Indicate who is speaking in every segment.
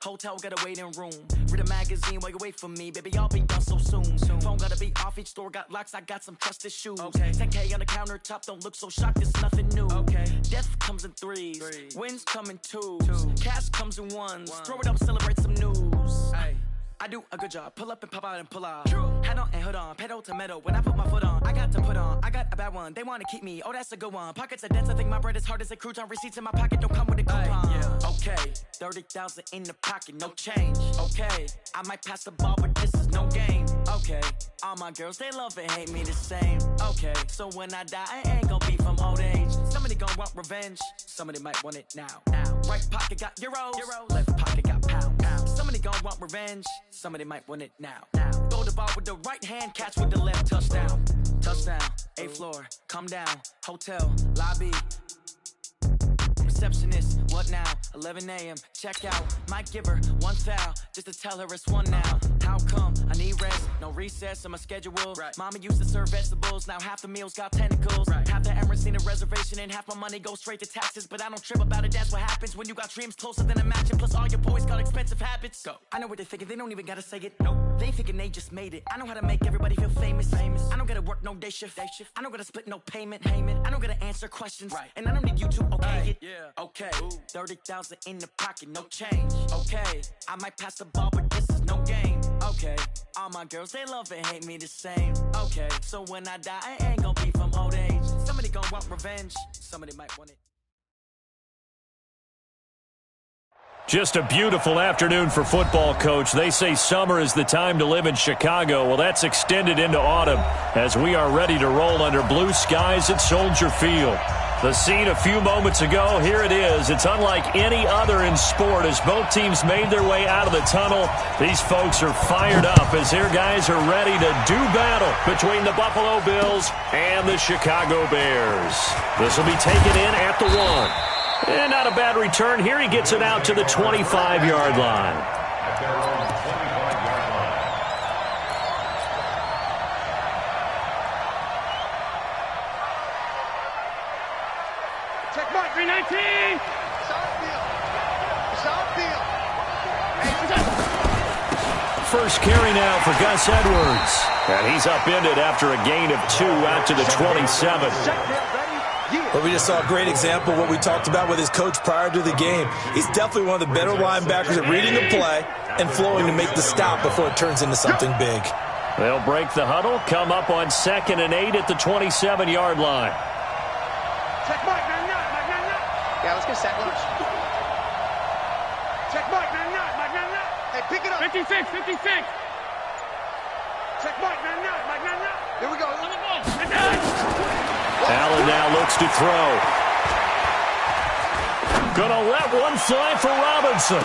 Speaker 1: Hotel got a waiting room. Read a magazine while you wait for me. Baby, I'll be done so soon. Phone gotta be off, each store got locks. I got some trusted shoes. 10K on the countertop, don't look so shocked, it's nothing new. Death comes in threes. Wins come in twos. Cash comes in ones. Throw it up, celebrate some news. I do a good job. Pull up and pop out and pull out. Head on and hood on. Pedal to metal. When I put my foot on, I got to put on. I got a bad one. They want to keep me. Oh, that's a good one. Pockets are dense. I think my bread is hard as a crouton. Receipts in my pocket don't come with a coupon. Okay, 30,000 in the pocket, no change. Okay, I might pass the ball, but this is no game. Okay, all my girls, they love and hate me the same. Okay, so when I die, I ain't gonna be from old age. Somebody gon' want revenge. Somebody might want it now. Right pocket got euros. Left pocket got pounds. Somebody gon' want revenge. Somebody might want it now. Throw the ball with the right hand, catch with the left. Touchdown. 8th floor, come down. Hotel, lobby. Receptionist, what now? 11 a.m. check out. Might give her one foul just to tell her it's one now. How come? I need rest, no recess in my schedule. Mama used to serve vegetables, now half the meals got tentacles. Half the Emirates need a reservation and half my money goes straight to taxes. But I don't trip about it, that's what happens when you got dreams closer than a matching. Plus all your boys got expensive habits. Go. I know what they're thinking, they don't even gotta say it. Nope. They thinking they just made it. I know how to make everybody feel famous. I don't gotta work no day shift. I don't gotta split no payment. I don't gotta answer questions. And I don't need you to okay it. Okay, 30,000 in the pocket, no change. Okay, I might pass the ball, but this is no game. Okay, all my girls, they love and hate me the same. Okay, so when I die, I ain't gonna be from old age. Somebody gon' want revenge, somebody might want it.
Speaker 2: Just a beautiful afternoon for football, Coach. They say summer is the time to live in Chicago. Well, that's extended into autumn as we are ready to roll under blue skies at Soldier Field. The scene a few moments ago, here it is. It's unlike any other in sport as both teams made their way out of the tunnel. These folks are fired up as their guys are ready to do battle between the Buffalo Bills and the Chicago Bears. This will be taken in at the 1. And not a bad return. Here he gets it out to the 25-yard line.
Speaker 3: Check mark, 319.
Speaker 2: First carry now for Gus Edwards. And he's upended after a gain of 2 out to the 27.
Speaker 4: Well, we just saw a great example of what we talked about with his coach prior to the game. He's definitely one of the better linebackers at reading the play and flowing to make the stop before it turns into something big.
Speaker 2: They'll break the huddle, come up on 2nd and 8 at the 27-yard line.
Speaker 3: Check mark, 9-9, Mike 9-9.
Speaker 5: Yeah, let's get set lunch.
Speaker 3: Check mark, 9-9, Mike 9-9. Hey, pick it up. 56. Check mark, 9-9, Mike 9-9.
Speaker 5: Here we go.
Speaker 2: Allen now looks to throw. Gonna let one fly for Robinson.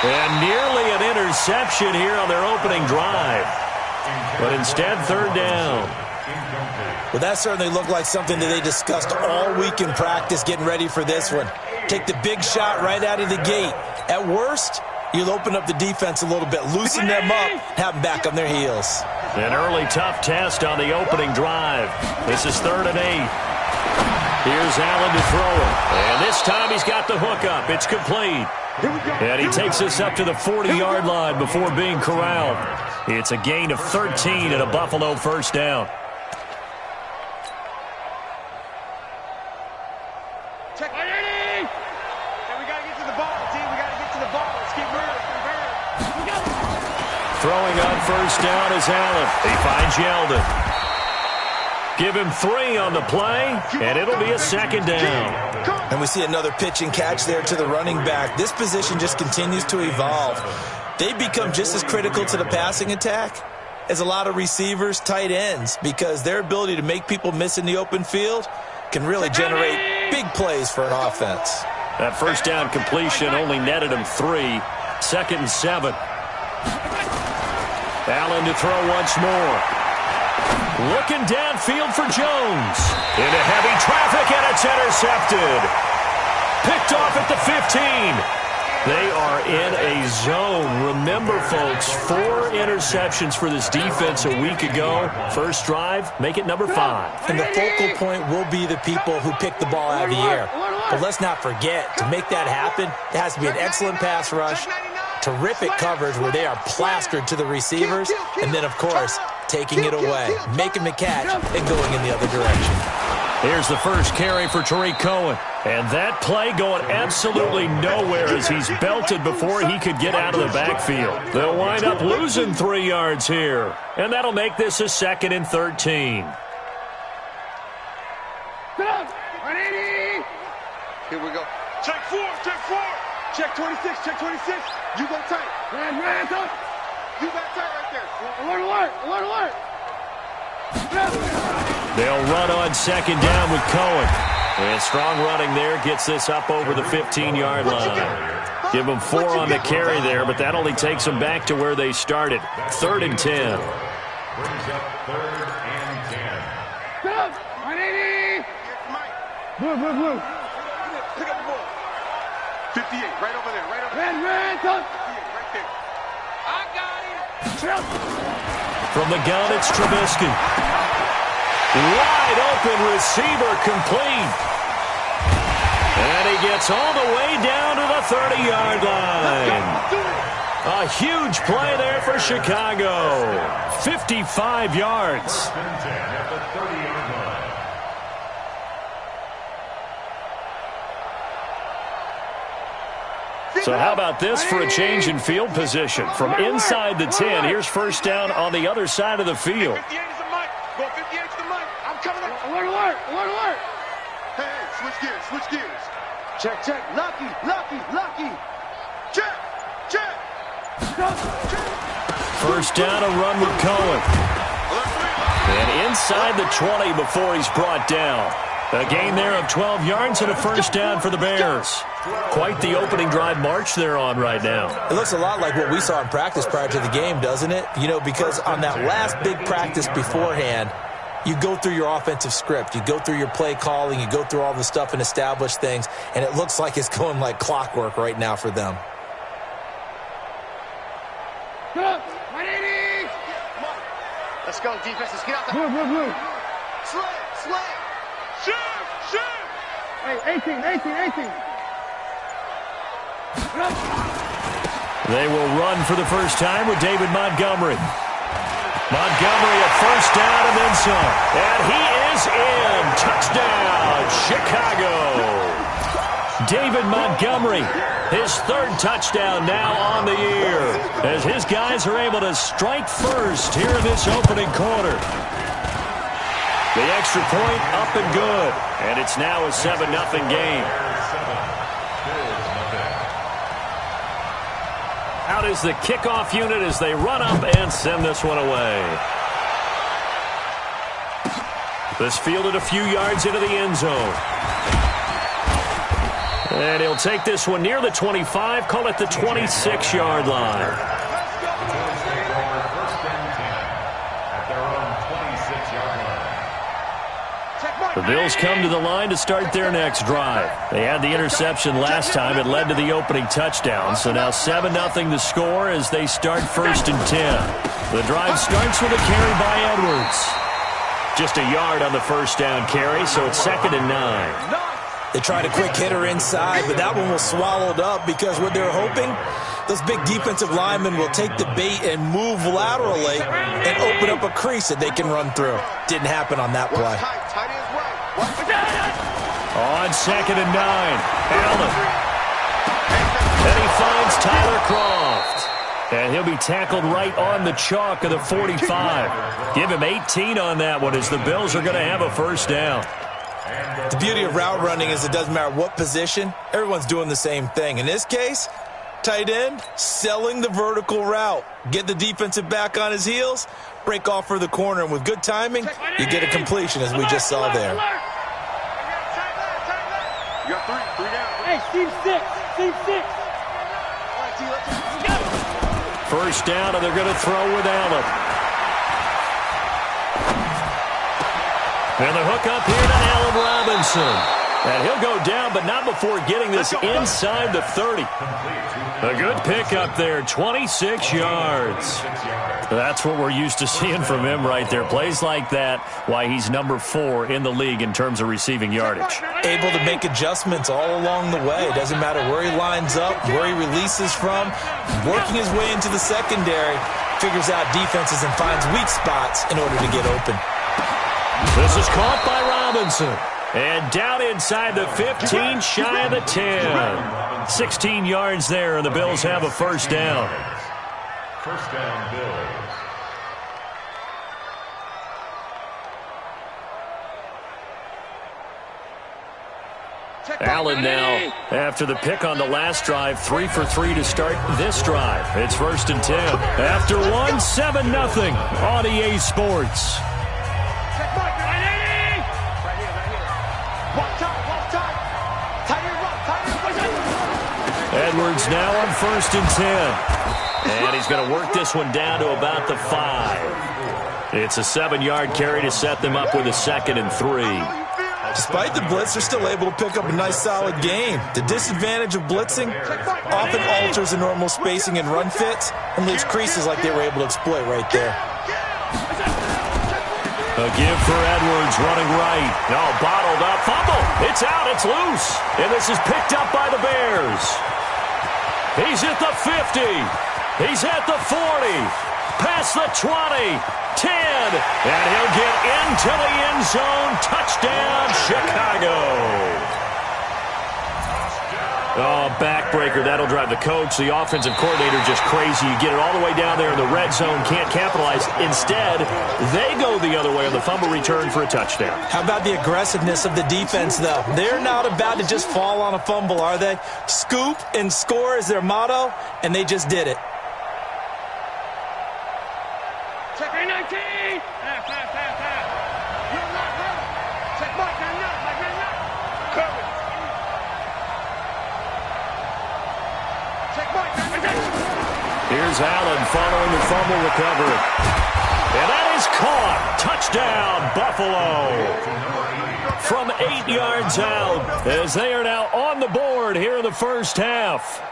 Speaker 2: And nearly an interception here on their opening drive. But instead, 3rd down.
Speaker 4: Well, that certainly looked like something that they discussed all week in practice getting ready for this one. Take the big shot right out of the gate. At worst, you'll open up the defense a little bit, loosen them up, have them back on their heels.
Speaker 2: An early tough test on the opening drive. This is 3rd and 8. Here's Allen to throw it. And this time he's got the hook up. It's complete. And he takes us up to the 40-yard line before being corralled. It's a gain of 13 and a Buffalo first down.
Speaker 3: Check. Hey, we got to get to the ball, team. We got to get to the ball. Let's keep moving.
Speaker 2: Throwing on first down is Allen. He finds Yeldon. Give him 3 on the play, and it'll be a 2nd down.
Speaker 4: And we see another pitch and catch there to the running back. This position just continues to evolve. They become just as critical to the passing attack as a lot of receivers, tight ends, because their ability to make people miss in the open field can really generate big plays for an offense.
Speaker 2: That first down completion only netted him 3. 2nd and 7. Allen to throw once more. Looking downfield for Jones. Into heavy traffic, and it's intercepted. Picked off at the 15. They are in a zone. Remember, folks, 4 interceptions for this defense a week ago. First drive, make it number 5.
Speaker 4: And the focal point will be the people who pick the ball out of the air. But let's not forget, to make that happen, it has to be an excellent pass rush, terrific coverage where they are plastered to the receivers, and then, of course, taking it away, making the catch, and going in the other direction.
Speaker 2: Here's the first carry for Tariq Cohen. And that play going absolutely nowhere as he's belted before he could get out of the backfield. They'll wind up losing 3 yards here. And that'll make this a 2nd and 13.
Speaker 3: Here we go. Check 4, check 4. Check 26, check 26. You go tight. Ran, up. You got tight right there. Alert, alert.
Speaker 2: They'll run on 2nd down with Cohen. And strong running there gets this up over the 15-yard line. Give them 4 on the carry there, but that only takes them back to where they started. 3rd and 10.
Speaker 5: Brings up 3rd and 10.
Speaker 3: Stop! 180! Blue. Pick up the ball. 58, right over there, right over there. Ran, touch. 58, right there. I got it.
Speaker 2: From the gun, it's Trubisky. Wide open receiver complete. And he gets all the way down to the 30-yard line. A huge play there for Chicago. 55 yards. So how about this for a change in field position? From inside the 10, here's first down on the other side of the field.
Speaker 3: 58 is the mic. Go 58 is the mic. I'm coming up. Alert. Hey, switch gears. Check. Lucky. Check.
Speaker 2: First down, a run with Cohen. And inside the 20 before he's brought down. A gain there of 12 yards and a first down for the Bears. Quite the opening drive march they're on right now.
Speaker 4: It looks a lot like what we saw in practice prior to the game, doesn't it? You know, because on that last big practice beforehand, you go through your offensive script. You go through your play calling. You go through all the stuff and establish things. And it looks like it's going like clockwork right now for them.
Speaker 3: 180! Let's go, defense. Let's get out there. Blue. Slay. Shoot! Hey, 18.
Speaker 2: They will run for the first time with David Montgomery. Montgomery a first down and then some. And he is in. Touchdown, Chicago. David Montgomery, his 3rd touchdown now on the year, as his guys are able to strike first here in this opening quarter. The extra point up and good, and it's now a 7-0 game. Out is the kickoff unit as they run up and send this one away. This fielded a few yards into the end zone. And he'll take this one near the 25, call it the 26-yard line. The Bills come to the line to start their next drive. They had the interception last time. It led to the opening touchdown. So now 7-0 the score as they start 1st and 10. The drive starts with a carry by Edwards. Just a yard on the first down carry, so it's 2nd and 9.
Speaker 4: They tried a quick hitter inside, but that one was swallowed up because what they're hoping, those big defensive linemen will take the bait and move laterally and open up a crease that they can run through. Didn't happen on that play.
Speaker 2: On 2nd and 9, Allen. Then he finds Tyler Kroft. And he'll be tackled right on the chalk of the 45. Give him 18 on that one as the Bills are going to have a first down.
Speaker 4: The beauty of route running is it doesn't matter what position, everyone's doing the same thing. In this case, tight end, selling the vertical route. Get the defensive back on his heels, break off for the corner, and with good timing, you get a completion as we just saw there.
Speaker 3: You got three down.
Speaker 6: Hey, Steve 6.
Speaker 2: First down, and they're going to throw with Allen. And the hook up here to Allen Robinson. And he'll go down, but not before getting this inside the 30. A good pickup there, 26 yards. That's what we're used to seeing from him right there. Plays like that, why he's number 4 in the league in terms of receiving yardage.
Speaker 4: Able to make adjustments all along the way. Doesn't matter where he lines up, where he releases from. Working his way into the secondary, figures out defenses and finds weak spots in order to get open.
Speaker 2: This is caught by Robinson. And down inside the 15, shy of the 10. 16 yards there, and the Bills have a first down.
Speaker 5: First down, Bills.
Speaker 2: Allen now, after the pick on the last drive, 3 for 3 to start this drive. It's 1st and 10. After 1, 7-0 on EA Sports. Edwards now on 1st and 10. And he's going to work this one down to about the 5. It's a 7-yard carry to set them up with a 2nd and 3.
Speaker 4: Despite the blitz, they're still able to pick up a nice, solid gain. The disadvantage of blitzing often alters the normal spacing and run fits and leaves creases like they were able to exploit right there.
Speaker 2: A give for Edwards running right. No, bottled up. Fumble. It's out. It's loose. And this is picked up by the Bears. He's at the 50. He's at the 40. Past the 20. 10. And he'll get into the end zone. Touchdown, Chicago. Oh, backbreaker. That'll drive the coach, the offensive coordinator, just crazy. You get it all the way down there in the red zone, can't capitalize. Instead, they go the other way on the fumble return for a touchdown.
Speaker 4: How about the aggressiveness of the defense, though? They're not about to just fall on a fumble, are they? Scoop and score is their motto, and they just did it.
Speaker 6: Check 19!
Speaker 2: Here's Allen following the fumble recovery. And that is caught. Touchdown, Buffalo. From 8 yards out, as they are now on the board here in the first half.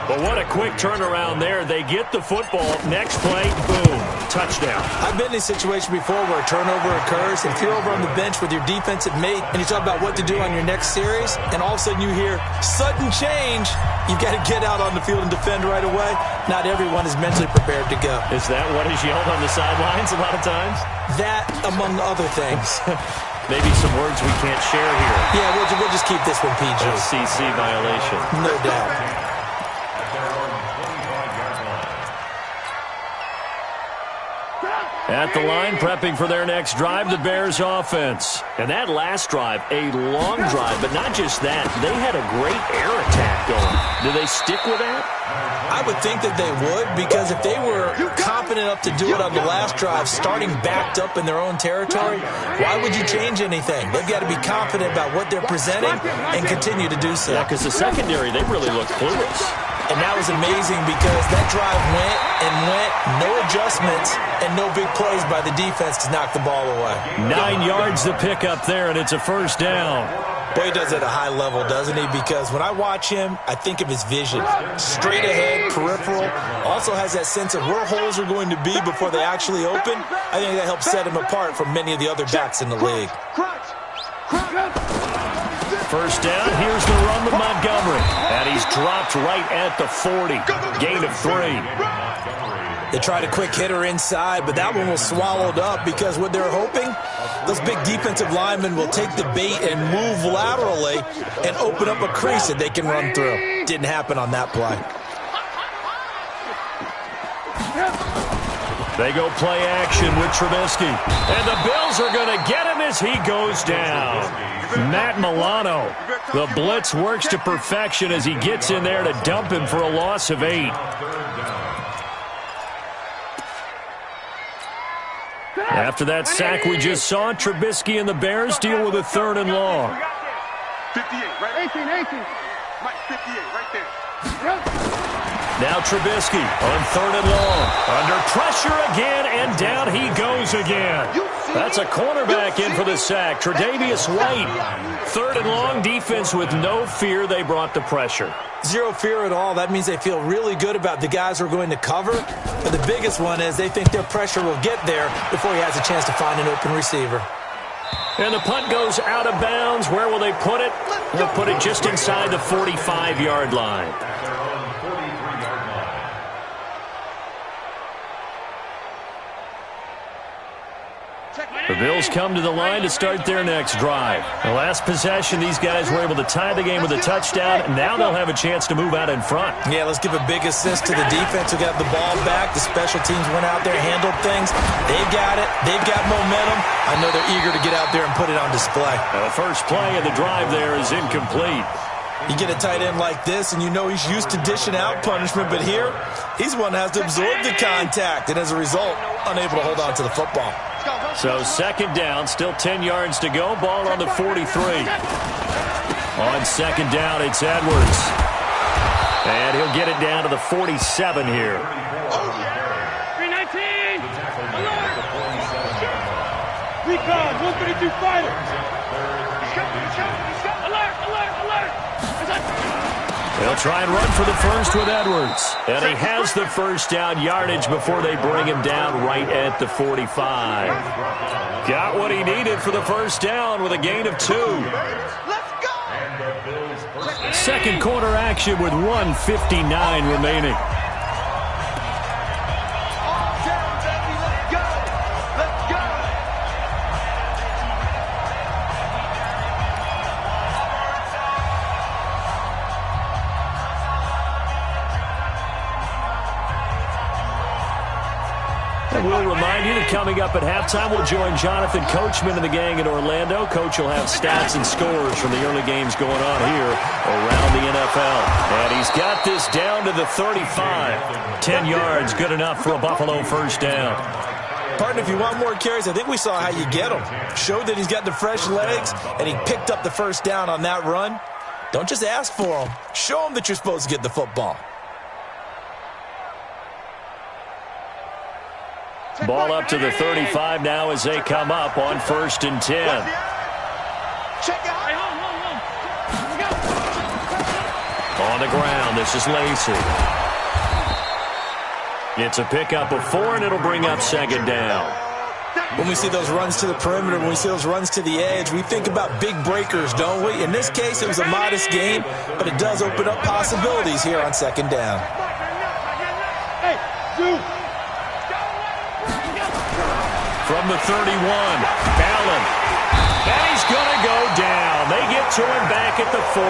Speaker 2: But what a quick turnaround there. They get the football. Next play, boom, touchdown.
Speaker 4: I've been in a situation before where a turnover occurs, and if you're over on the bench with your defensive mate and you talk about what to do on your next series, and all of a sudden you hear sudden change, you've got to get out on the field and defend right away. Not everyone is mentally prepared to go.
Speaker 2: Is that what is yelled on the sidelines a lot of times?
Speaker 4: That, among other things.
Speaker 2: Maybe some words we can't share here.
Speaker 4: Yeah, we'll just keep this one PG.
Speaker 2: FCC violation.
Speaker 4: No doubt.
Speaker 2: At the line, prepping for their next drive, the Bears offense. And that last drive, a long drive, but not just that. They had a great air attack going. Do they stick with that?
Speaker 4: I would think that they would, because if they were confident enough to do it on the last drive, starting backed up in their own territory, why would you change anything? They've got to be confident about what they're presenting and continue to do so.
Speaker 2: Yeah, because the secondary, they really looked clueless.
Speaker 4: And that was amazing because that drive went and went, no adjustments, and no big plays by the defense to knock the ball away.
Speaker 2: 9 yards to pick up there, and it's a first down.
Speaker 4: Boy, he does it at a high level, doesn't he? Because when I watch him, I think of his vision. Straight ahead, peripheral. Also has that sense of where holes are going to be before they actually open. I think that helps set him apart from many of the other backs in the league.
Speaker 2: First down, here's the run with Montgomery. And he's dropped right at the 40. Gain of 3.
Speaker 4: They tried a quick hitter inside, but that one was swallowed up because what they're hoping, those big defensive linemen will take the bait and move laterally and open up a crease that they can run through. Didn't happen on that play.
Speaker 2: They go play action with Trubisky. And the Bills are going to get him as he goes down. Matt Milano. The blitz works to perfection as he gets in there to dump him for a loss of 8. After that sack we just saw, Trubisky and the Bears deal with a 3rd and long.
Speaker 3: 58, right? 18. Mike, 58, right there.
Speaker 2: Now Trubisky on 3rd and long. Under pressure again, and down he goes again. That's a cornerback in for the sack, Tre'Davious White. 3rd and long, defense with no fear. They brought the pressure.
Speaker 4: Zero fear at all. That means they feel really good about the guys who are going to cover. But the biggest one is they think their pressure will get there before he has a chance to find an open receiver.
Speaker 2: And the punt goes out of bounds. Where will they put it? They'll put it just inside the 45-yard line. The Bills come to the line to start their next drive. The last possession, these guys were able to tie the game with a touchdown. Now they'll have a chance to move out in front.
Speaker 4: Yeah, let's give a big assist to the defense who got the ball back. The special teams went out there, handled things. They've got it. They've got momentum. I know they're eager to get out there and put it on display.
Speaker 2: The first play of the drive there is incomplete.
Speaker 4: You get a tight end like this, and you know he's used to dishing out punishment, but here, he's one that has to absorb the contact, and as a result, unable to hold on to the football.
Speaker 2: So 2nd down, still 10 yards to go, ball on the 43. On 2nd down, it's Edwards. And he'll get it down to the 47 here.
Speaker 6: 319! Alert! Recon, 132 fighter! Alert, alert, alert!
Speaker 2: They'll try and run for the first with Edwards. And he has the first down yardage before they bring him down right at the 45. Got what he needed for the first down with a gain of 2. Second quarter action with 1:59 remaining. We'll remind you that coming up at halftime, we'll join Jonathan Coachman and the gang in Orlando. Coach will have stats and scores from the early games going on here around the NFL. And he's got this down to the 35. 10 yards, good enough for a Buffalo first down.
Speaker 4: Partner, if you want more carries, I think we saw how you get him. Showed that he's got the fresh legs, and he picked up the first down on that run. Don't just ask for him. Show him that you're supposed to get the football.
Speaker 2: Ball up to the 35 now as they come up on 1st and 10. On the ground, this is Lacey. It's a pickup of 4, and it'll bring up 2nd down.
Speaker 4: When we see those runs to the perimeter, when we see those runs to the edge, we think about big breakers, don't we? In this case, it was a modest gain, but it does open up possibilities here on 2nd down.
Speaker 6: Hey, dude!
Speaker 2: From the 31, Allen. And he's going to go down. They get to him back at the 40.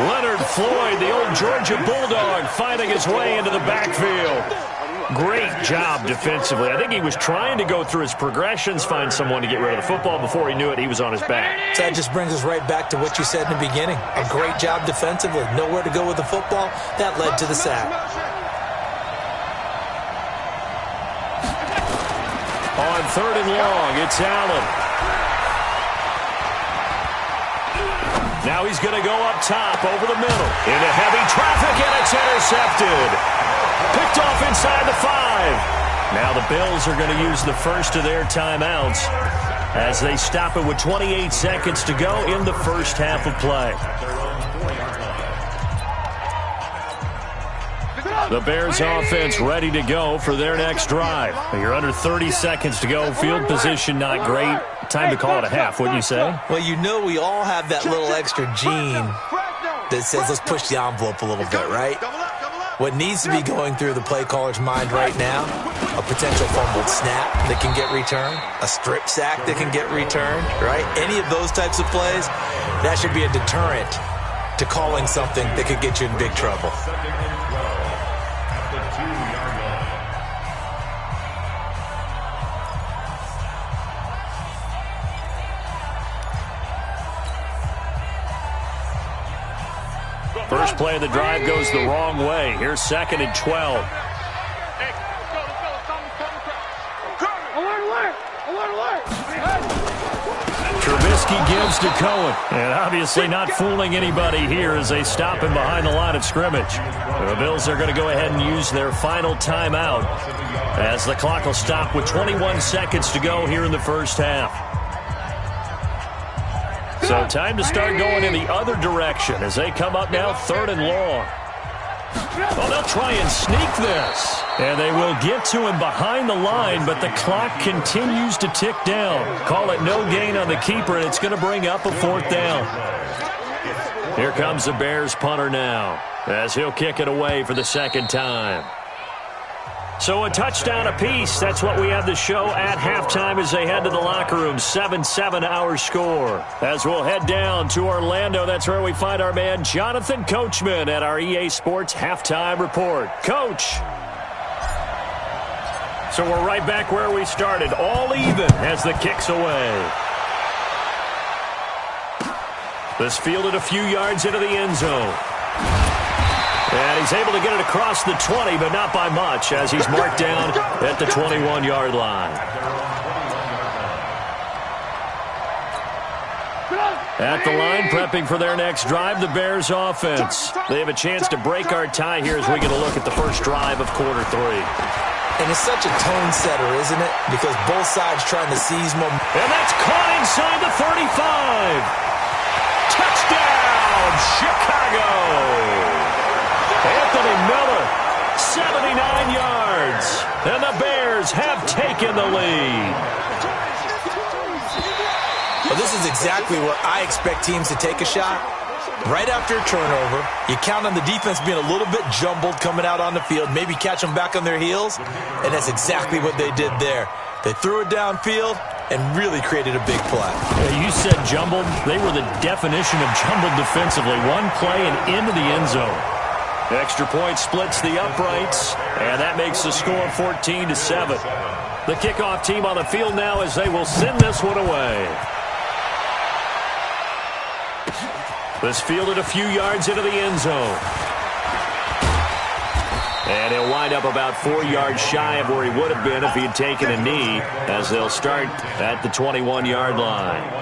Speaker 2: Leonard Floyd, the old Georgia Bulldog, finding his way into the backfield. Great job defensively. I think he was trying to go through his progressions, find someone to get rid of the football. Before he knew it, he was on his back.
Speaker 4: So that just brings us right back to what you said in the beginning. A great job defensively. Nowhere to go with the football. That led to the sack.
Speaker 2: On 3rd and long, it's Allen. Now he's going to go up top over the middle. Into heavy traffic, and it's intercepted. Picked off inside the 5. Now the Bills are going to use the first of their timeouts as they stop it with 28 seconds to go in the first half of play. The Bears offense ready to go for their next drive. You're under 30 seconds to go. Field position not great. Time to call it a half, wouldn't you say?
Speaker 4: Well, you know we all have that little extra gene that says let's push the envelope a little bit, right? What needs to be going through the play caller's mind right now, a potential fumbled snap that can get returned, a strip sack that can get returned, right? Any of those types of plays, that should be a deterrent to calling something that could get you in big trouble.
Speaker 2: First play of the drive goes the wrong way. Here's 2nd and 12.
Speaker 6: Alert, alert! Alert, alert!
Speaker 2: Trubisky gives to Cohen. And obviously not fooling anybody here as they stop him behind the line of scrimmage. The Bills are going to go ahead and use their final timeout as the clock will stop with 21 seconds to go here in the first half. So time to start going in the other direction as they come up now 3rd and long. Oh, they'll try and sneak this. And they will get to him behind the line, but the clock continues to tick down. Call it no gain on the keeper, and it's going to bring up a 4th down. Here comes the Bears punter now as he'll kick it away for the 2nd time. So a touchdown apiece. That's what we have to show at halftime as they head to the locker room. 7-7 our score. As we'll head down to Orlando, that's where we find our man Jonathan Coachman at our EA Sports Halftime Report. Coach. So we're right back where we started. All even as the kick's away. This fielded a few yards into the end zone. And he's able to get it across the 20, but not by much, as he's marked down at the 21-yard line. At the line, prepping for their next drive, the Bears offense. They have a chance to break our tie here as we get a look at the first drive of quarter 3.
Speaker 4: And it's such a tone setter, isn't it? Because both sides trying to seize momentum.
Speaker 2: And that's caught inside the 35. Touchdown, Chicago. Anthony Miller, 79 yards. And the Bears have taken the lead.
Speaker 4: Well, this is exactly where I expect teams to take a shot. Right after a turnover, you count on the defense being a little bit jumbled coming out on the field, maybe catch them back on their heels, and that's exactly what they did there. They threw it downfield and really created a big play.
Speaker 2: You said jumbled. They were the definition of jumbled defensively. One play and into the end zone. Extra point splits the uprights, and that makes the score 14-7. The kickoff team on the field now as they will send this one away. This fielded a few yards into the end zone. And he'll wind up about 4 yards shy of where he would have been if he had taken a knee, as they'll start at the 21-yard line.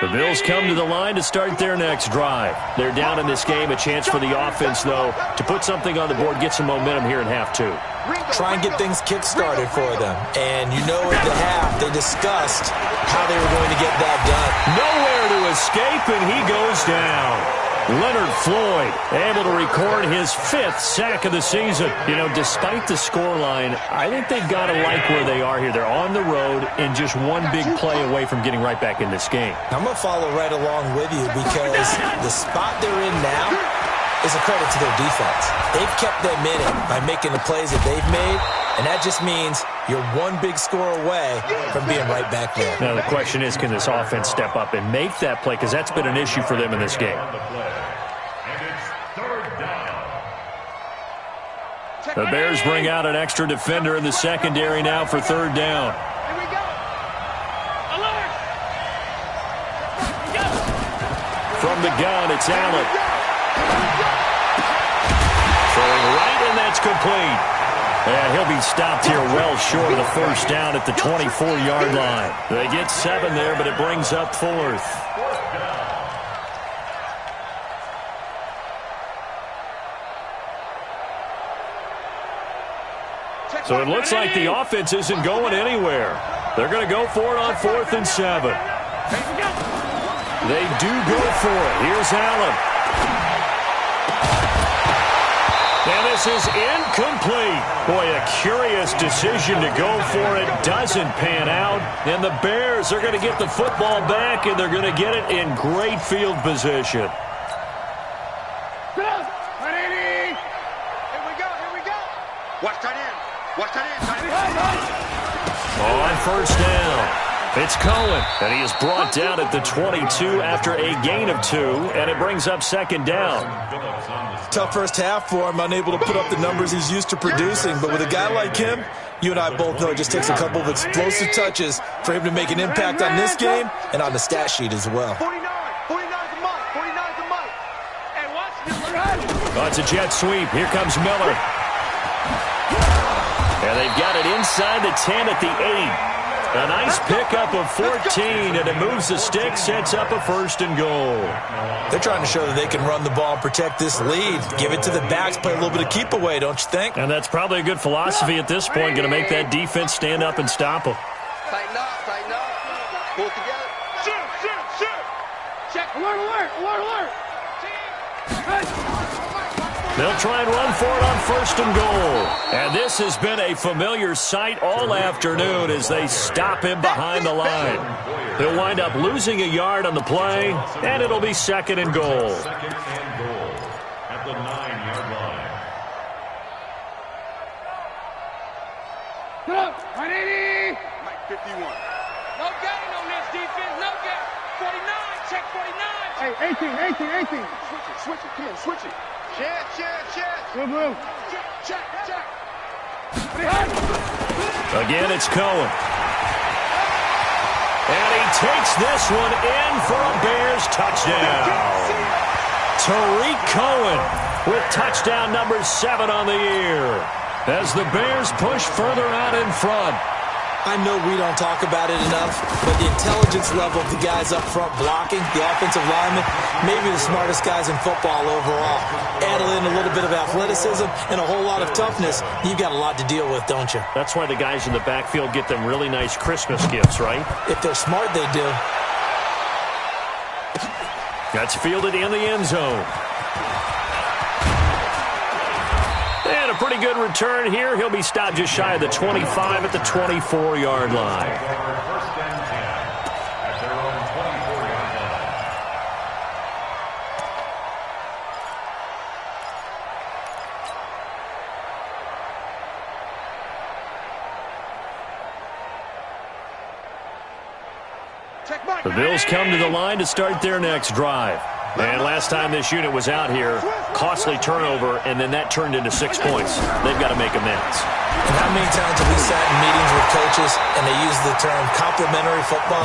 Speaker 2: The Bills come to the line to start their next drive. They're down in this game. A chance for the offense, though, to put something on the board, get some momentum here in half 2.
Speaker 4: Try and get things kick-started for them. And you know at the half, they discussed how they were going to get that done.
Speaker 2: Nowhere to escape, and he goes down. Leonard Floyd able to record his 5th sack of the season. You know, despite the scoreline, I think they've got to like where they are here. They're on the road and just one big play away from getting right back in this game.
Speaker 4: I'm going to follow right along with you because the spot they're in now is a credit to their defense. They've kept them in it by making the plays that they've made, and that just means you're one big score away from being right back there.
Speaker 2: Now the question is, can this offense step up and make that play? Because that's been an issue for them in this game. The Bears bring out an extra defender in the secondary now for 3rd down.
Speaker 6: Here we go. Alert.
Speaker 2: From the gun, it's Allen. Throwing right, and that's complete. And he'll be stopped here well short of the 1st down at the 24-yard line. They get 7 there, but it brings up 4th. So it looks like the offense isn't going anywhere. They're going to go for it on 4th and 7. They do go for it. Here's Allen. And this is incomplete. Boy, a curious decision to go for it. Doesn't pan out. And the Bears are going to get the football back, and they're going to get it in great field position.
Speaker 6: Here we go.
Speaker 3: Watch that in. Watch that in.
Speaker 2: On 1st down. It's Cohen, and he is brought down at the 22 after a gain of 2, and it brings up second down.
Speaker 4: Tough first half for him, unable to put up the numbers he's used to producing. But with a guy like him, you and I both know it just takes a couple of explosive touches for him to make an impact on this game and on the stat sheet as well.
Speaker 3: 49's a mic. 49's a mic. Hey, watch this.
Speaker 2: Oh, it's a jet sweep. Here comes Miller. And they've got it inside the 10 at the 8. A nice pickup of 14, and it moves the stick, sets up a 1st and goal.
Speaker 4: They're trying to show that they can run the ball and protect this lead. Give it to the backs, play a little bit of keep away, don't you think?
Speaker 2: And that's probably a good philosophy at this point, going to make that defense stand up and stop them.
Speaker 6: Tighten up, tighten up. Pull it together.
Speaker 3: Shoot.
Speaker 6: Check. Alert.
Speaker 2: They'll try and run for it on 1st and goal. And this has been a familiar sight all afternoon as they stop him behind the line. He'll wind up losing a yard on the play, and it'll be 2nd and goal.
Speaker 5: Second and goal at the 9-yard line.
Speaker 3: Go. 180. Mike 51.
Speaker 6: No gain on this defense. No gain. 49. Check 49.
Speaker 3: Hey, 18. Switch it. Come on, switch it. Check. Blue. Check.
Speaker 2: Again, it's Cohen. And he takes this one in for a Bears touchdown. Tariq Cohen with touchdown number 7 on the year as the Bears push further out in front.
Speaker 4: I know we don't talk about it enough, but the intelligence level of the guys up front blocking, the offensive linemen, maybe the smartest guys in football overall. Add in a little bit of athleticism and a whole lot of toughness, you've got a lot to deal with, don't you?
Speaker 2: That's why the guys in the backfield get them really nice Christmas gifts, right?
Speaker 4: If they're smart, they do.
Speaker 2: That's fielded in the end zone. And a pretty good return here. He'll be stopped just shy of the 25 at the 24-yard line.
Speaker 5: First and 10 at their own 24-yard line.
Speaker 2: The Bills come to the line to start their next drive. And last time this unit was out here, costly turnover, and then that turned into 6 points. They've got to make amends.
Speaker 4: And how many times have we sat in meetings with coaches and they use the term complementary football?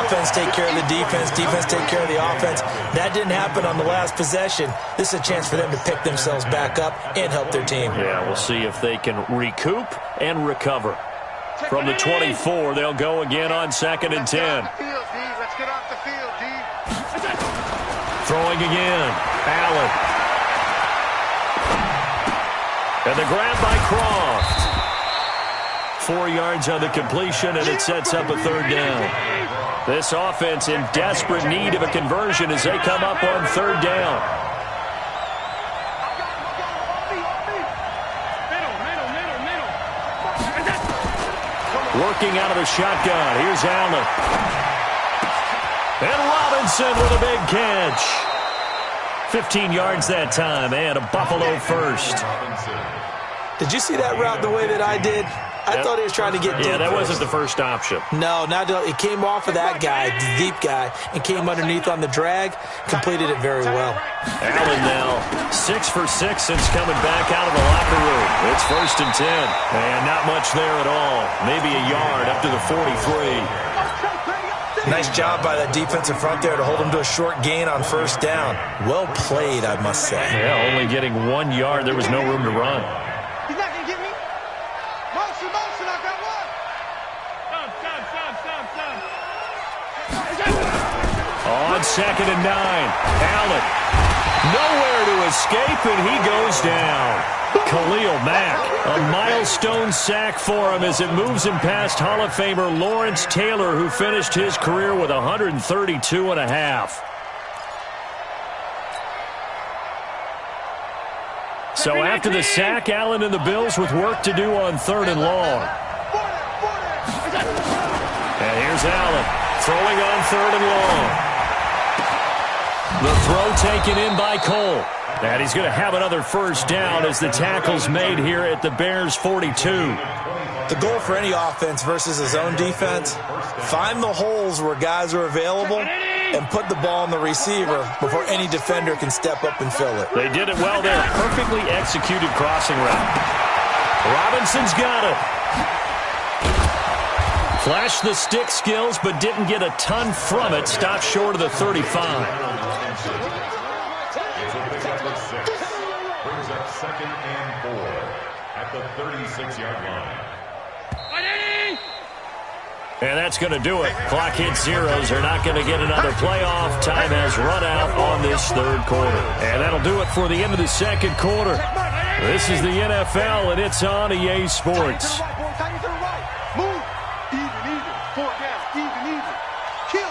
Speaker 4: Offense take care of the defense take care of the offense. That didn't happen on the last possession. This is a chance for them to pick themselves back up and help their team.
Speaker 2: Yeah, we'll see if they can recoup and recover. From the 24, they'll go again on 2nd and 10.
Speaker 3: Let's get off the field, D.
Speaker 2: Throwing again. Allen. And the grab by Croft. 4 yards on the completion, and it sets up a 3rd down. This offense in desperate need of a conversion as they come up on 3rd down. Working out of the shotgun. Here's Allen. And Robinson with a big catch. 15 yards that time, and a Buffalo first.
Speaker 4: Did you see that route the way that I did? I thought he was trying to get deep.
Speaker 2: Yeah, that wasn't the first option.
Speaker 4: No, it came off of that guy, the deep guy, and came underneath on the drag. Completed it very well.
Speaker 2: Allen now 6 for 6 since coming back out of the locker room. It's 1st and 10, and not much there at all. Maybe a yard up to the 43.
Speaker 4: Nice job by that defensive front there to hold him to a short gain on 1st down. Well played, I must say.
Speaker 2: Yeah, only getting 1 yard. There was no room to run.
Speaker 3: He's not going to get me. Motion, I got one.
Speaker 2: On 2nd and 9, Allen. Nowhere to escape, and he goes down. Khalil Mack, a milestone sack for him as it moves him past Hall of Famer Lawrence Taylor, who finished his career with 132 and a half. So after the sack, Allen and the Bills with work to do on 3rd and long. And here's Allen throwing on 3rd and long. The throw taken in by Cole. And he's going to have another 1st down as the tackle's made here at the Bears' 42.
Speaker 4: The goal for any offense versus a zone defense, find the holes where guys are available and put the ball on the receiver before any defender can step up and fill it.
Speaker 2: They did it well there. Perfectly executed crossing route. Robinson's got it. Flashed the stick skills, but didn't get a ton from it. Stopped short of the 35.
Speaker 5: Brings up 2nd and 4 at the 36-yard line.
Speaker 2: And that's going to do it. Clock hits zeros. They're not going to get another playoff. Time has run out on this third quarter. And that'll do it for the end of the second quarter. This is the NFL, and it's on EA Sports.
Speaker 3: Move. Even. 4 down. Even. Kill.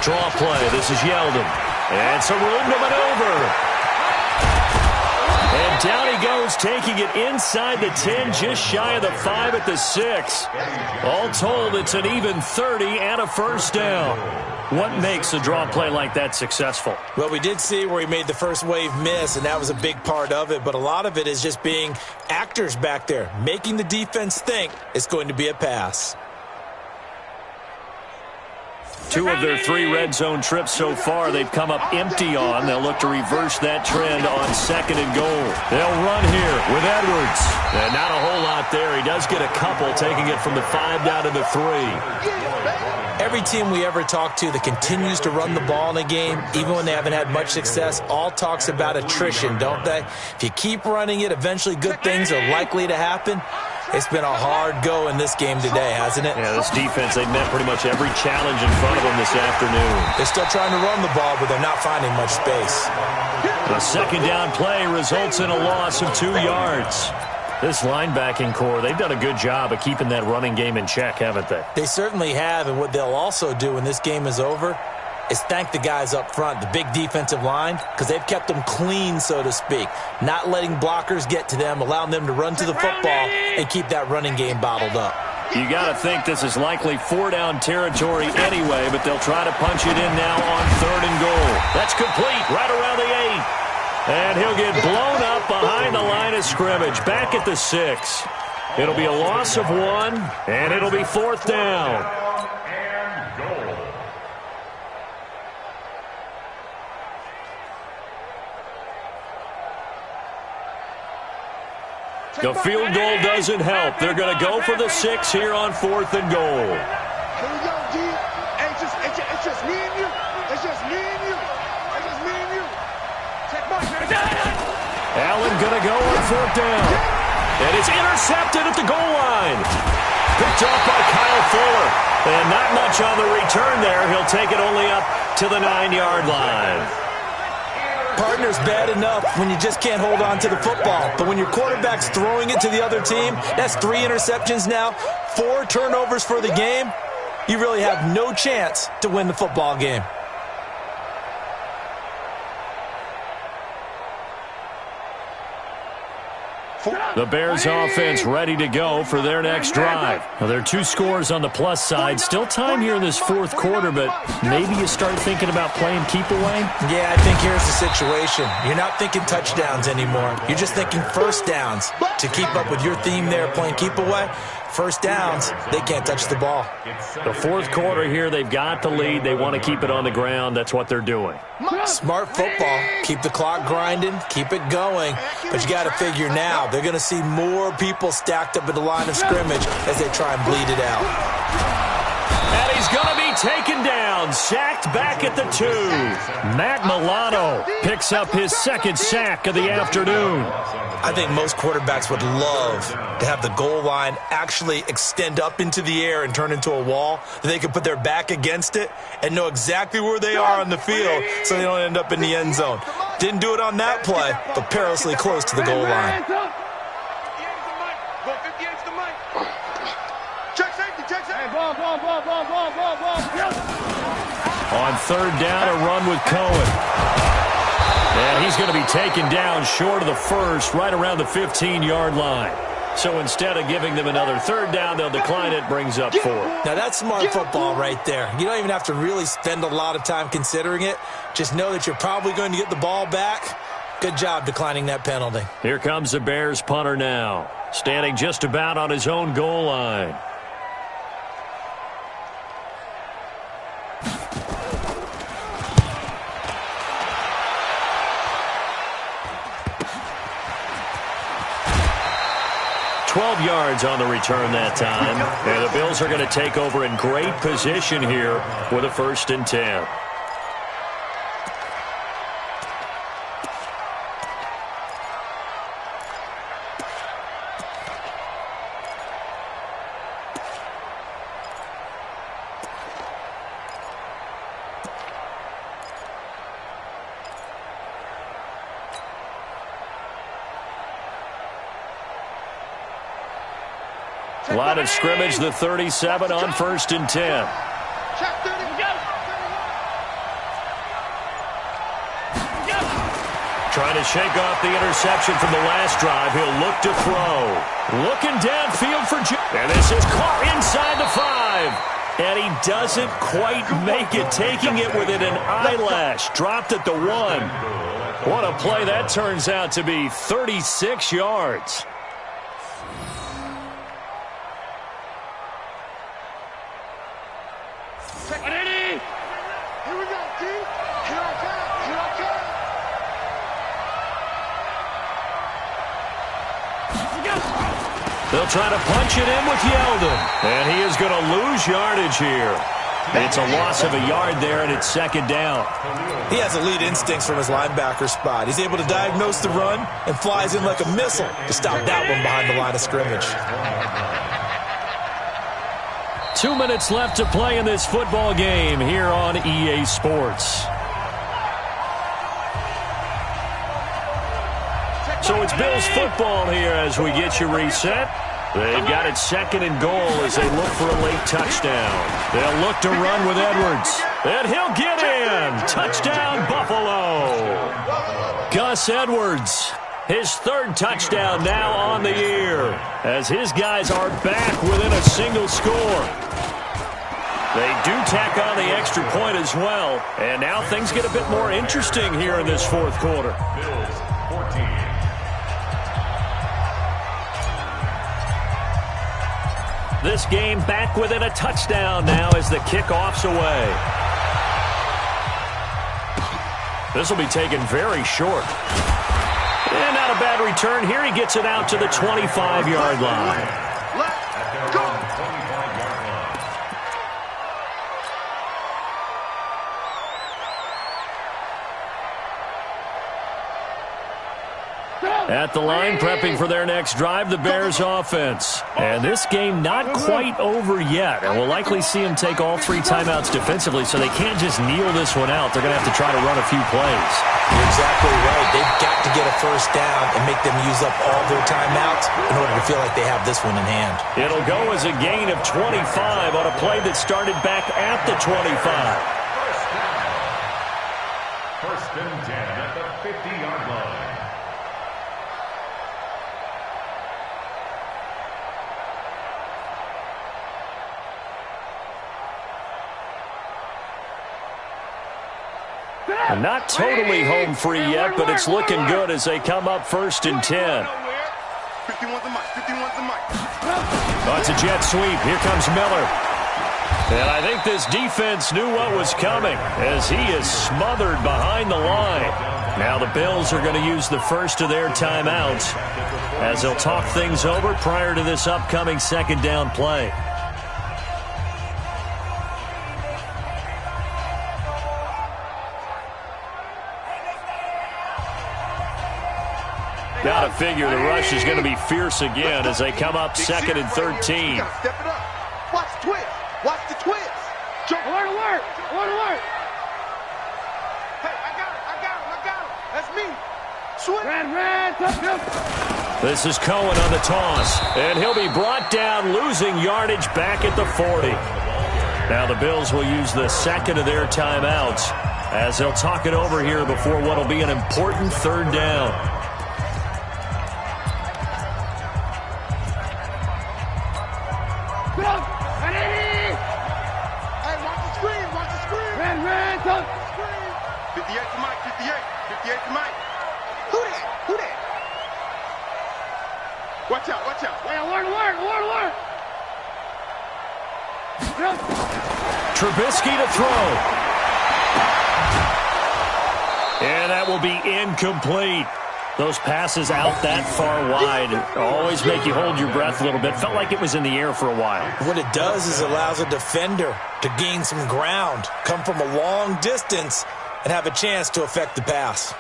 Speaker 2: Draw play. This is Yeldon. And some room to maneuver. And down he goes, taking it inside the 10, just shy of the 5 at the 6. All told, it's an even 30 and a first down. What makes a draw play like that successful?
Speaker 4: Well, we did see where he made the first wave miss, and that was a big part of it. But a lot of it is just being actors back there, making the defense think it's going to be a pass.
Speaker 2: 2 of their 3 red zone trips so far they've come up empty on. They'll look to reverse that trend on 2nd and goal. They'll run here with Edwards. And not a whole lot there. He does get a couple, taking it from the 5 down to the 3.
Speaker 4: Every team we ever talk to that continues to run the ball in a game, even when they haven't had much success, all talks about attrition, don't they? If you keep running it, eventually good things are likely to happen. It's been a hard go in this game today, hasn't it?
Speaker 2: Yeah, this defense, they've met pretty much every challenge in front of them this afternoon.
Speaker 4: They're still trying to run the ball, but they're not finding much space.
Speaker 2: The 2nd down play results in a loss of 2 yards. This linebacking core, they've done a good job of keeping that running game in check, haven't they?
Speaker 4: They certainly have, and what they'll also do when this game is over is thank the guys up front, the big defensive line, because they've kept them clean, so to speak, not letting blockers get to them, allowing them to run to the football and keep that running game bottled up.
Speaker 2: You got to think this is likely 4-down territory anyway, but they'll try to punch it in now on 3rd and goal. That's complete, right around the 8. And he'll get blown up behind the line of scrimmage, back at the 6. It'll be a loss of 1, and it'll be 4th down. The field goal doesn't help. They're going to go for the 6 here on 4th and goal.
Speaker 3: Here we go, D. It's just me and you. It's just me and you. It's just me and you.
Speaker 2: Allen going to go on 4th down. And it's intercepted at the goal line. Picked off by Kyle Fuller. And not much on the return there. He'll take it only up to the 9-yard line.
Speaker 4: Partner's bad enough when you just can't hold on to the football. But when your quarterback's throwing it to the other team, that's 3 interceptions now, 4 turnovers for the game. You really have no chance to win the football game.
Speaker 2: The Bears offense ready to go for their next drive. Now, there are 2 scores on the plus side. Still time here in this 4th quarter, but maybe you start thinking about playing keep away?
Speaker 4: Yeah, I think here's the situation. You're not thinking touchdowns anymore. You're just thinking first downs. To keep up with your theme there, playing keep away, first downs, they can't touch the ball.
Speaker 2: The 4th quarter here, they've got the lead. They want to keep it on the ground. That's what they're doing.
Speaker 4: Smart football. Keep the clock grinding. Keep it going. But you got to figure now, they're going to see more people stacked up at the line of scrimmage as they try and bleed it out.
Speaker 2: And he's going to be taken down, sacked back at the 2. Matt Milano picks up his 2nd sack of the afternoon.
Speaker 4: I think most quarterbacks would love to have the goal line actually extend up into the air and turn into a wall, that they can put their back against it and know exactly where they are on the field so they don't end up in the end zone. Didn't do it on that play, but perilously close to the goal line.
Speaker 2: On 3rd down, a run with Cohen. And he's going to be taken down short of the 1st, right around the 15-yard line. So instead of giving them another 3rd down, they'll decline it, brings up 4.
Speaker 4: Now that's smart football right there. You don't even have to really spend a lot of time considering it. Just know that you're probably going to get the ball back. Good job declining that penalty.
Speaker 2: Here comes the Bears punter now, standing just about on his own goal line. Yards on the return that time. And the Bills are going to take over in great position here with a 1st and 10. Line of scrimmage, the 37 on 1st and 10. Trying to shake off the interception from the last drive. He'll look to throw. Looking downfield for Jim. And this is caught inside the 5. And he doesn't quite make it, taking it within an eyelash. Dropped at the 1. What a play that turns out to be. 36 yards. They'll try to punch it in with Yeldon. And he is going to lose yardage here. It's a loss of a yard there, and it's 2nd down.
Speaker 4: He has elite instincts from his linebacker spot. He's able to diagnose the run and flies in like a missile to stop that one behind the line of scrimmage.
Speaker 2: 2 minutes left to play in this football game here on EA Sports. So it's Bills football here as we get you reset. They've got it 2nd and goal as they look for a late touchdown. They'll look to run with Edwards. And he'll get in. Touchdown, Buffalo. Gus Edwards, his 3rd touchdown now on the year, as his guys are back within a single score. They do tack on the extra point as well. And now things get a bit more interesting here in this 4th quarter.
Speaker 5: Bills 14.
Speaker 2: This game back within a touchdown now as the kickoff's away. This will be taken very short. And not a bad return here. He gets it out to the 25-yard line.
Speaker 5: Let's go. 25-yard line.
Speaker 2: At the line, prepping for their next drive, the Bears offense. And this game not quite over yet. And we'll likely see them take all 3 timeouts defensively, so they can't just kneel this one out. They're going to have to try to run a few plays.
Speaker 4: You're exactly right. They've got to get a 1st down and make them use up all their timeouts in order to feel like they have this one in hand.
Speaker 2: It'll go as a gain of 25 on a play that started back at the 25.
Speaker 5: 1st and 10 at the 50-yard line.
Speaker 2: And not totally home free yet, but it's looking good as they come up 1st and 10.
Speaker 3: 51's the mic. 51's the mic.
Speaker 2: Oh, it's a jet sweep. Here comes Miller. And I think this defense knew what was coming as he is smothered behind the line. Now the Bills are going to use the first of their timeouts as they'll talk things over prior to this upcoming 2nd down play. Got to figure the rush is going to be fierce again as they come up 2nd and 13.
Speaker 3: Step it up. Watch the twist. Watch the twist. Jump. Alert, alert. Alert, alert. Hey, I got him. That's me. Switch. Red, touchdown.
Speaker 2: This is Cohen on the toss, and he'll be brought down, losing yardage back at the 40. Now the Bills will use the 2nd of their timeouts as they'll talk it over here before what will be an important 3rd down.
Speaker 3: Watch out, watch out.
Speaker 6: Alert.
Speaker 2: Trubisky to throw. And that will be incomplete. Those passes out that far wide always make you hold your breath a little bit. Felt like it was in the air for a while.
Speaker 4: What it does is allows a defender to gain some ground, come from a long distance, and have a chance to affect the pass.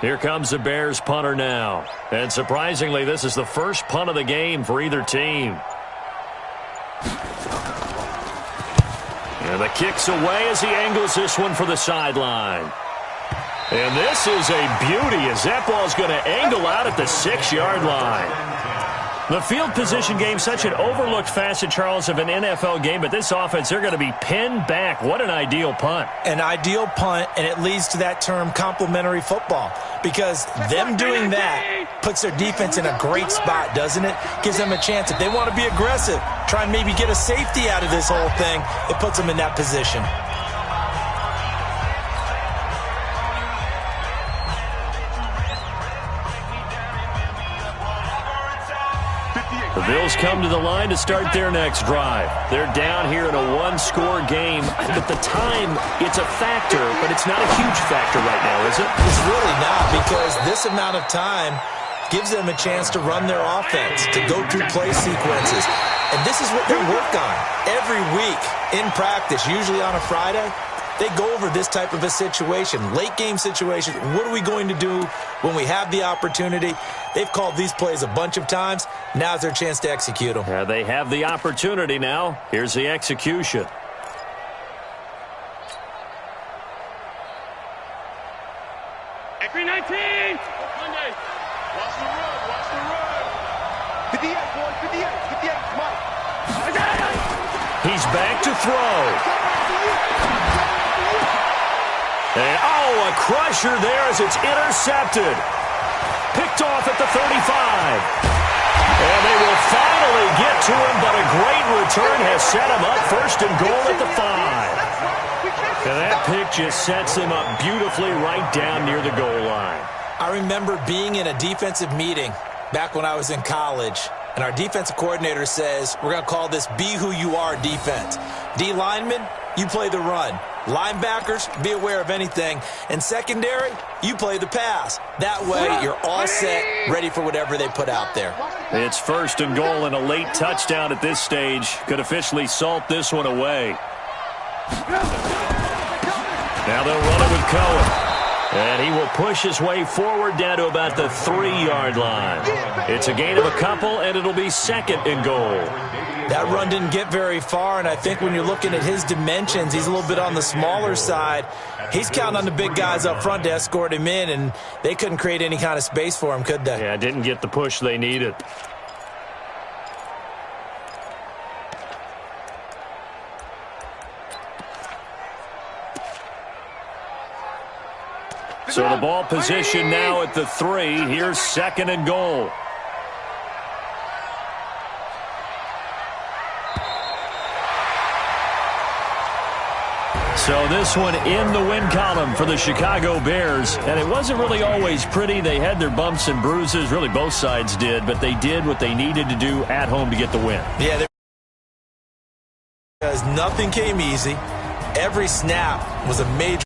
Speaker 2: Here comes the Bears punter now. And surprisingly, this is the first punt of the game for either team. And the kick's away as he angles this one for the sideline. And this is a beauty as that ball's going to angle out at the 6-yard line. The field position game, such an overlooked facet, Charles, of an NFL game, but this offense, they're going to be pinned back. What an ideal punt.
Speaker 4: An ideal punt, and it leads to that term complementary football, because them doing that puts their defense in a great spot, doesn't it? Gives them a chance. If they want to be aggressive, try and maybe get a safety out of this whole thing, it puts them in that position.
Speaker 2: The Bills come to the line to start their next drive. They're down here in a one-score game. At the time, it's a factor, but it's not a huge factor right now, is it?
Speaker 4: It's really not, because this amount of time gives them a chance to run their offense, to go through play sequences. And this is what they work on every week in practice, usually on a Friday. They go over this type of a situation, late game situation. What are we going to do when we have the opportunity? They've called these plays a bunch of times. Now's their chance to execute them.
Speaker 2: They have the opportunity now. Here's the execution.
Speaker 6: X-ray 19. Monday.
Speaker 3: Watch the run. 58, boy, 58, come on.
Speaker 2: He's back to throw. And, a crusher there as it's intercepted. Picked off at the 35. And they will finally get to him, but a great return has set him up first and goal at the 5. And that pick just sets him up beautifully right down near the goal line.
Speaker 4: I remember being in a defensive meeting back when I was in college, and our defensive coordinator says, we're going to call this Be Who You Are defense. D linemen, you play the run. Linebackers, be aware of anything. And secondary, you play the pass. That way, you're all set, ready for whatever they put out there.
Speaker 2: It's first and goal and a late touchdown at this stage. Could officially salt this one away. Now they'll run it with Cohen. And he will push his way forward down to about the 3-yard line. It's a gain of a couple, and it'll be second and goal.
Speaker 4: That run didn't get very far, and I think when you're looking at his dimensions, he's a little bit on the smaller side. He's counting on the big guys up front to escort him in, and they couldn't create any kind of space for him, could they?
Speaker 2: Yeah, didn't get the push they needed. So the ball position now at the 3. Here's second and goal. So this one in the win column for the Chicago Bears. And it wasn't really always pretty. They had their bumps and bruises. Really, both sides did. But they did what they needed to do at home to get the win.
Speaker 4: Yeah, because nothing came easy. Every snap was a major